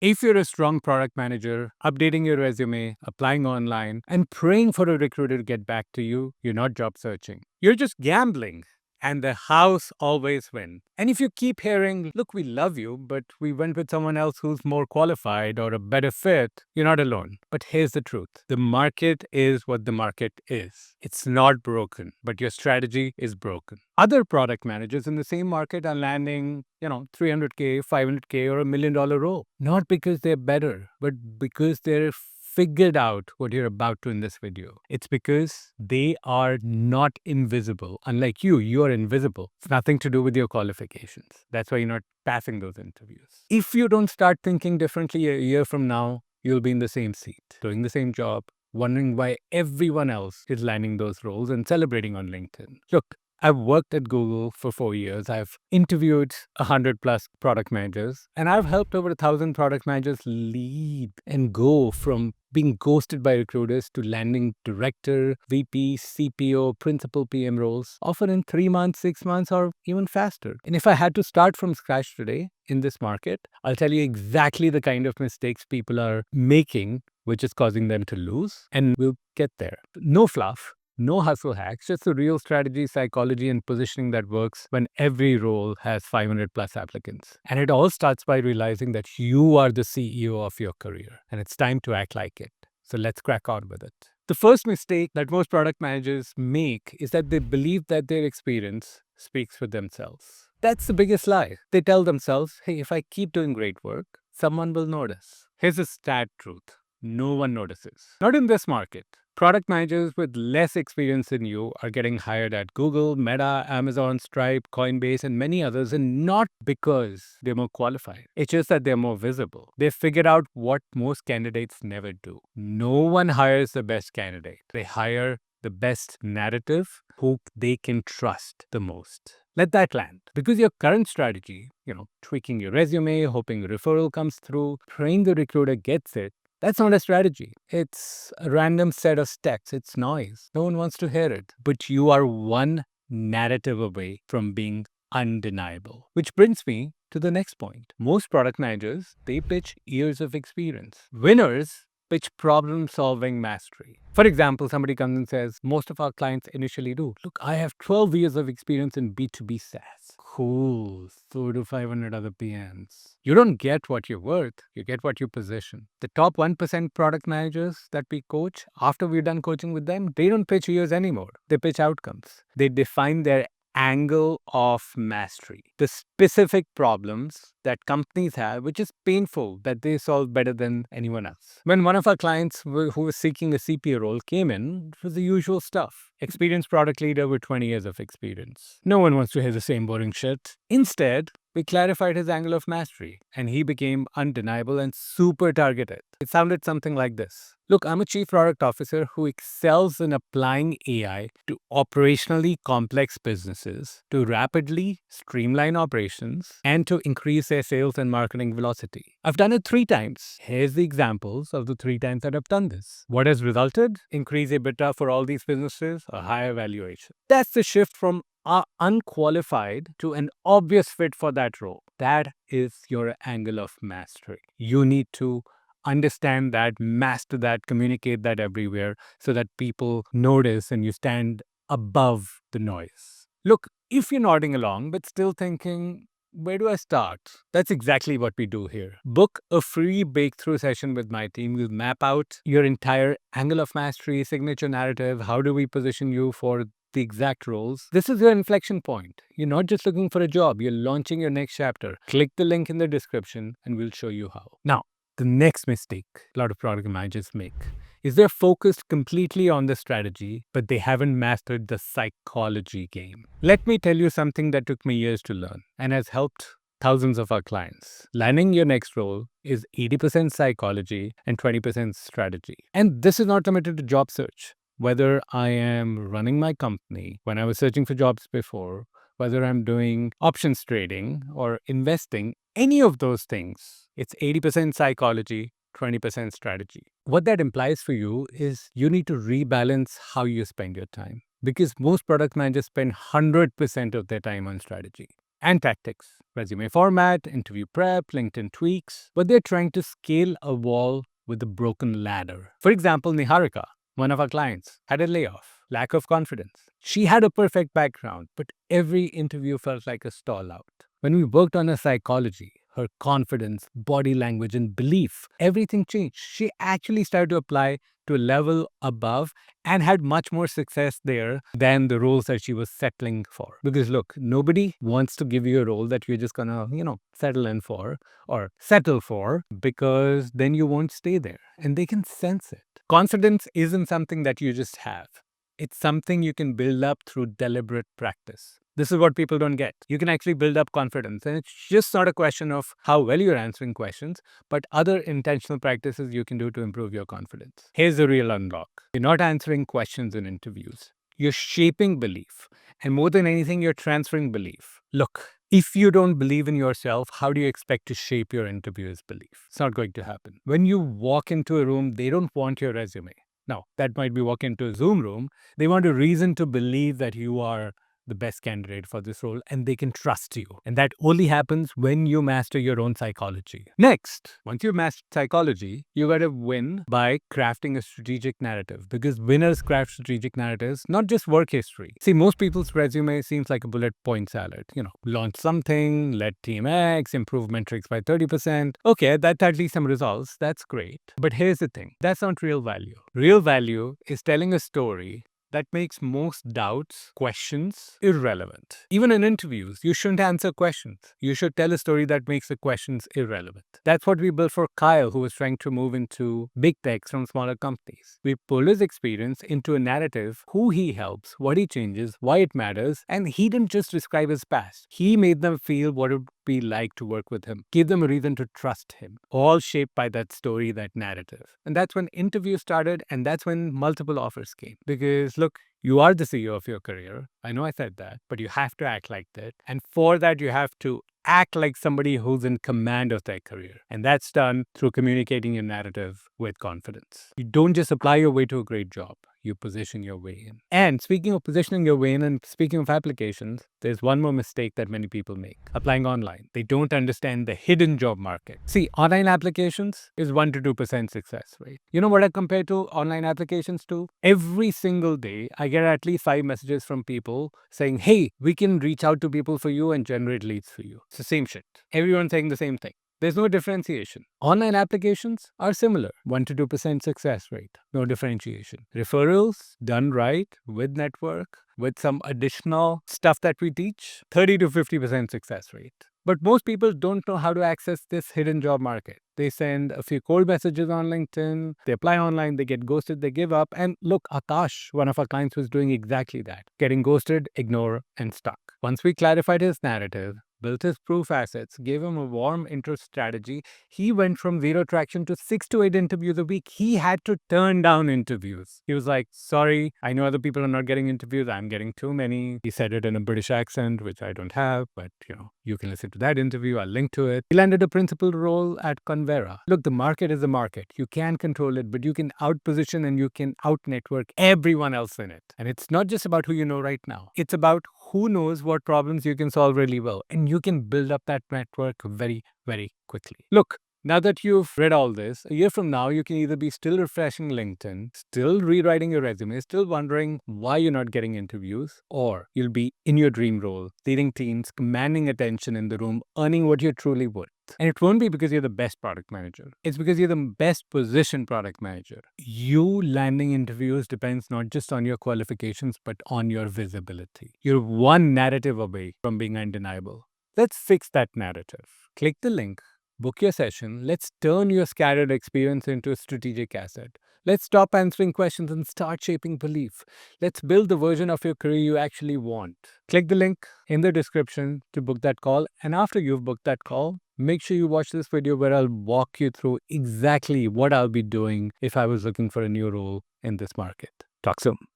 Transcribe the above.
If you're a strong product manager, updating your resume, applying online, and praying for a recruiter to get back to you, you're not job searching. You're just gambling. And the house always wins. And if you keep hearing, look, we love you, but we went with someone else who's more qualified or a better fit, you're not alone. But here's the truth: the market is what the market is. It's not broken, but your strategy is broken. Other product managers in the same market are landing, 300K, 500K, or $1 million role. Not because they're better, but because they're figured out what you're about to in this video. It's because they are not invisible. Unlike you, you are invisible. It's nothing to do with your qualifications. That's why you're not passing those interviews. If you don't start thinking differently a year from now, you'll be in the same seat, doing the same job, wondering why everyone else is landing those roles and celebrating on LinkedIn. Look, I've worked at Google for 4 years. I've interviewed 100 plus product managers, and I've helped over 1,000 product managers lead and go from being ghosted by recruiters to landing director, VP, CPO, principal PM roles, often in 3 months, 6 months, or even faster. And if I had to start from scratch today in this market, I'll tell you exactly the kind of mistakes people are making, which is causing them to lose, and we'll get there. No fluff. No hustle hacks, just the real strategy, psychology, and positioning that works when every role has 500 plus applicants. And it all starts by realizing that you are the CEO of your career, and it's time to act like it. So let's crack on with it. The first mistake that most product managers make is that they believe that their experience speaks for themselves. That's the biggest lie. They tell themselves, hey, if I keep doing great work, someone will notice. Here's a sad truth: no one notices. Not in this market. Product managers with less experience than you are getting hired at Google, Meta, Amazon, Stripe, Coinbase, and many others, and not because they're more qualified. It's just that they're more visible. They've figured out what most candidates never do. No one hires the best candidate. They hire the best narrative who they can trust the most. Let that land. Because your current strategy, tweaking your resume, hoping a referral comes through, praying the recruiter gets it, that's not a strategy. It's a random set of stats. It's noise. No one wants to hear it. But you are one narrative away from being undeniable. Which brings me to the next point. Most product managers, they pitch years of experience. Winners pitch problem-solving mastery. For example, somebody comes and says, most of our clients initially do, look, I have 12 years of experience in B2B SaaS. Cool, so do 500 other PMs. You don't get what you're worth, you get what you position. The top 1% product managers that we coach, after we're done coaching with them, they don't pitch years anymore. They pitch outcomes. They define their angle of mastery, the specific problems that companies have, which is painful, that they solve better than anyone else. When one of our clients who was seeking a CPA role came in, it was the usual stuff. Experienced product leader with 20 years of experience. No one wants to hear the same boring shit. Instead, we clarified his angle of mastery, and he became undeniable and super targeted. It sounded something like this. Look, I'm a chief product officer who excels in applying AI to operationally complex businesses to rapidly streamline operations and to increase their sales and marketing velocity. I've done it 3 times. Here's the examples of the 3 times that I've done this. What has resulted? Increase EBITDA for all these businesses, a higher valuation. That's the shift from unqualified to an obvious fit for that role. That is your angle of mastery. You need to understand that, master that, communicate that everywhere so that people notice and you stand above the noise. Look, if you're nodding along but still thinking, where do I start? That's exactly what we do here. Book a free breakthrough session with my team. We'll map out your entire angle of mastery, signature narrative. How do we position you for the exact roles? This is your inflection point. You're not just looking for a job, you're launching your next chapter. Click the link in the description and we'll show you how. Now, the next mistake a lot of product managers make is they're focused completely on the strategy, but they haven't mastered the psychology game. Let me tell you something that took me years to learn and has helped thousands of our clients. Landing your next role is 80% psychology and 20% strategy. And this is not limited to job search. Whether I am running my company, when I was searching for jobs before, whether I'm doing options trading or investing, any of those things, it's 80% psychology, 20% strategy. What that implies for you is you need to rebalance how you spend your time, because most product managers spend 100% of their time on strategy. and tactics. Resume format, interview prep, LinkedIn tweaks. But they're trying to scale a wall with a broken ladder. For example, Niharika, one of our clients, had a layoff, lack of confidence. She had a perfect background, but every interview felt like a stall out. When we worked on her psychology, her confidence, body language, and belief, everything changed. She actually started to apply to a level above and had much more success there than the roles that she was settling for. Because look, nobody wants to give you a role that you're just gonna, settle in for or settle for, because then you won't stay there and they can sense it. Confidence isn't something that you just have. It's something you can build up through deliberate practice. This is what people don't get. You can actually build up confidence, and it's just not a question of how well you're answering questions, but other intentional practices you can do to improve your confidence. Here's the real unlock. You're not answering questions in interviews. You're shaping belief. And more than anything, you're transferring belief. Look, if you don't believe in yourself, how do you expect to shape your interviewer's belief? It's not going to happen. When you walk into a room, they don't want your resume. Now, that might be walk into a Zoom room. They want a reason to believe that you are the best candidate for this role and they can trust you. And that only happens when you master your own psychology. Next, once you master psychology, you got to win by crafting a strategic narrative, because winners craft strategic narratives, not just work history. See, most people's resume seems like a bullet point salad. Launch something, let team X, improve metrics by 30%. Okay, that's at least some results. That's great. But here's the thing. That's not real value. Real value is telling a story that makes most doubts, questions, irrelevant. Even in interviews, you shouldn't answer questions. You should tell a story that makes the questions irrelevant. That's what we built for Kyle, who was trying to move into big techs from smaller companies. We pulled his experience into a narrative, who he helps, what he changes, why it matters, and he didn't just describe his past. He made them feel what it would be like to work with him, give them a reason to trust him, all shaped by that story, that narrative. And that's when interviews started, and that's when multiple offers came. Because look, you are the CEO of your career. I know I said that, but you have to act like that. And for that, you have to act like somebody who's in command of their career. And that's done through communicating your narrative with confidence. You don't just apply your way to a great job. You position your way in. And speaking of positioning your way in and speaking of applications, there's one more mistake that many people make: applying online. They don't understand the hidden job market. See, online applications is 1 to 2% success rate. You know what I compare to online applications to? Every single day, I get at least 5 messages from people saying, hey, we can reach out to people for you and generate leads for you. It's the same shit. Everyone's saying the same thing. There's no differentiation. Online applications are similar, 1 to 2% success rate, no differentiation. Referrals done right with network, with some additional stuff that we teach, 30 to 50% success rate. But most people don't know how to access this hidden job market. They send a few cold messages on LinkedIn, they apply online, they get ghosted, they give up. And look, Akash, one of our clients, was doing exactly that. Getting ghosted, ignore, and stuck. Once we clarified his narrative, built his proof assets, gave him a warm intro strategy, he went from 0 traction to 6 to 8 interviews a week. He had to turn down interviews. He was like, sorry, I know other people are not getting interviews. I'm getting too many. He said it in a British accent, which I don't have, but you can listen to that interview. I'll link to it. He landed a principal role at Convera. Look, the market is the market. You can control it, but you can outposition and you can out-network everyone else in it. And it's not just about who you know right now. It's about who knows what problems you can solve really well. And you can build up that network very, very quickly. Look, now that you've read all this, a year from now, you can either be still refreshing LinkedIn, still rewriting your resume, still wondering why you're not getting interviews, or you'll be in your dream role, leading teams, commanding attention in the room, earning what you're truly worth. And it won't be because you're the best product manager. It's because you're the best positioned product manager. You landing interviews depends not just on your qualifications, but on your visibility. You're one narrative away from being undeniable. Let's fix that narrative. Click the link, book your session. Let's turn your scattered experience into a strategic asset. Let's stop answering questions and start shaping belief. Let's build the version of your career you actually want. Click the link in the description to book that call. And after you've booked that call, make sure you watch this video where I'll walk you through exactly what I'll be doing if I was looking for a new role in this market. Talk soon.